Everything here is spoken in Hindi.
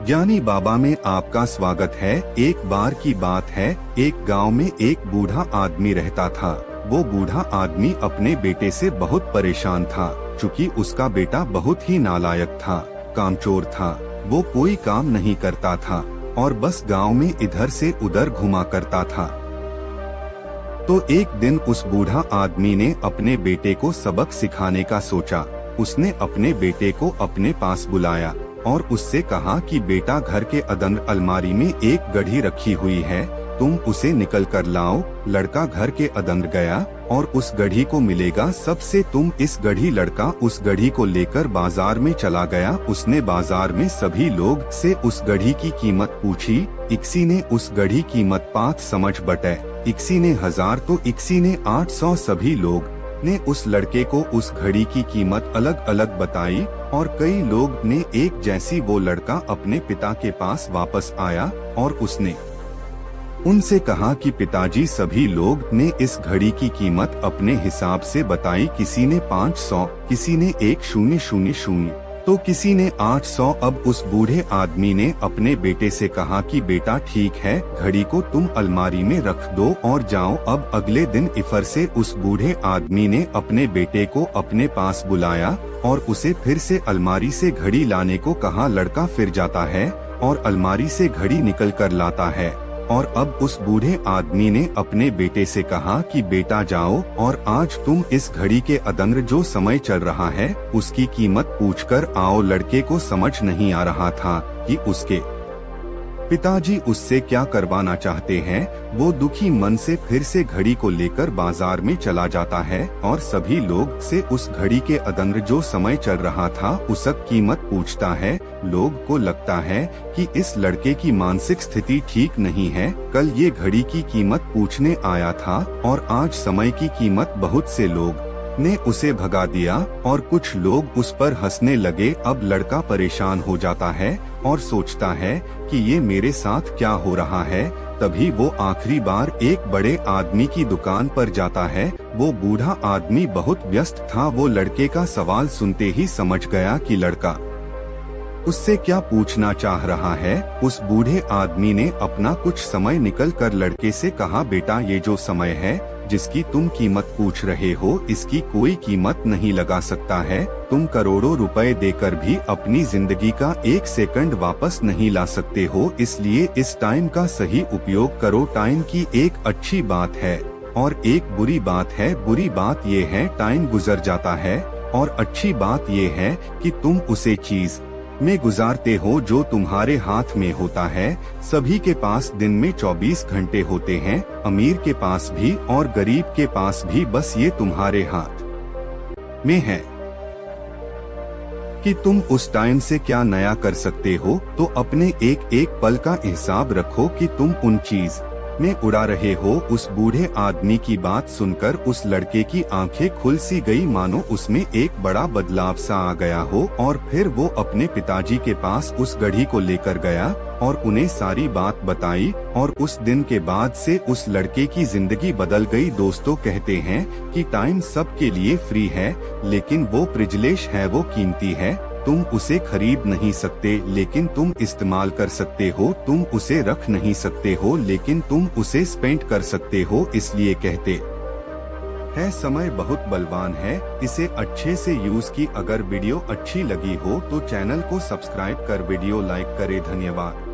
ज्ञानी बाबा में आपका स्वागत है। एक बार की बात है, एक गांव में एक बूढ़ा आदमी रहता था। वो बूढ़ा आदमी अपने बेटे से बहुत परेशान था, क्योंकि उसका बेटा बहुत ही नालायक था, कामचोर था। वो कोई काम नहीं करता था और बस गांव में इधर से उधर घुमा करता था। तो एक दिन उस बूढ़ा आदमी ने अपने बेटे को सबक सिखाने का सोचा। उसने अपने बेटे को अपने पास बुलाया और उससे कहा कि बेटा, घर के अंदर अलमारी में एक घड़ी रखी हुई है, तुम उसे निकल कर लाओ। लड़का घर के अंदर गया और उस घड़ी को मिलेगा सबसे तुम इस घड़ी। लड़का उस घड़ी को लेकर बाजार में चला गया। उसने बाजार में सभी लोग से उस घड़ी की कीमत पूछी। इक्सी ने उस घड़ी कीमत 5 समझ बटे, इक्सी ने 1000 तो इक्सी ने 800। सभी लोग ने उस लड़के को उस घड़ी की कीमत अलग अलग बताई और कई लोग ने एक जैसी। वो लड़का अपने पिता के पास वापस आया और उसने उनसे कहा कि पिताजी, सभी लोग ने इस घड़ी की कीमत अपने हिसाब से बताई। किसी ने 500, किसी ने 1000 तो किसी ने 800। अब उस बूढ़े आदमी ने अपने बेटे से कहा कि बेटा, ठीक है, घड़ी को तुम अलमारी में रख दो और जाओ। अब अगले दिन इफर से उस बूढ़े आदमी ने अपने बेटे को अपने पास बुलाया और उसे फिर से अलमारी से घड़ी लाने को कहा। लड़का फिर जाता है और अलमारी से घड़ी निकल कर लाता है। और अब उस बूढ़े आदमी ने अपने बेटे से कहा कि बेटा, जाओ और आज तुम इस घड़ी के अंदर जो समय चल रहा है उसकी कीमत पूछकर आओ। लड़के को समझ नहीं आ रहा था कि उसके पिताजी उससे क्या करवाना चाहते हैं। वो दुखी मन से फिर से घड़ी को लेकर बाजार में चला जाता है और सभी लोग से उस घड़ी के अंदर जो समय चल रहा था उसकी कीमत पूछता है। लोग को लगता है कि इस लड़के की मानसिक स्थिति ठीक नहीं है। कल ये घड़ी की कीमत पूछने आया था और आज समय की कीमत। बहुत से लोग ने उसे भगा दिया और कुछ लोग उस पर हंसने लगे। अब लड़का परेशान हो जाता है और सोचता है कि ये मेरे साथ क्या हो रहा है। तभी वो आखिरी बार एक बड़े आदमी की दुकान पर जाता है। वो बूढ़ा आदमी बहुत व्यस्त था। वो लड़के का सवाल सुनते ही समझ गया कि लड़का उससे क्या पूछना चाह रहा है। उस बूढ़े आदमी ने अपना कुछ समय निकल कर लड़के से कहा, बेटा, ये जो समय है जिसकी तुम कीमत पूछ रहे हो, इसकी कोई कीमत नहीं लगा सकता है। तुम करोड़ों रुपए देकर भी अपनी जिंदगी का 1 सेकंड वापस नहीं ला सकते हो। इसलिए इस टाइम का सही उपयोग करो। टाइम की एक अच्छी बात है और एक बुरी बात है। बुरी बात ये है टाइम गुजर जाता है और अच्छी बात ये है कि तुम उसे चीज में गुजारते हो जो तुम्हारे हाथ में होता है। सभी के पास दिन में 24 घंटे होते हैं, अमीर के पास भी और गरीब के पास भी। बस ये तुम्हारे हाथ में है कि तुम उस टाइम से क्या नया कर सकते हो। तो अपने एक एक पल का हिसाब रखो कि तुम उन चीज में उड़ा रहे हो। उस बूढ़े आदमी की बात सुनकर उस लड़के की आंखें खुल सी गई, मानो उसमें एक बड़ा बदलाव सा आ गया हो। और फिर वो अपने पिताजी के पास उस घड़ी को लेकर गया और उन्हें सारी बात बताई और उस दिन के बाद से उस लड़के की जिंदगी बदल गई। दोस्तों कहते हैं कि टाइम सबके लिए फ्री है, लेकिन वो प्रिविलेज है, वो कीमती है। तुम उसे खरीद नहीं सकते, लेकिन तुम इस्तेमाल कर सकते हो। तुम उसे रख नहीं सकते हो, लेकिन तुम उसे स्पेंड कर सकते हो। इसलिए कहते है समय बहुत बलवान है, इसे अच्छे से यूज की। अगर वीडियो अच्छी लगी हो तो चैनल को सब्सक्राइब कर वीडियो लाइक करे। धन्यवाद।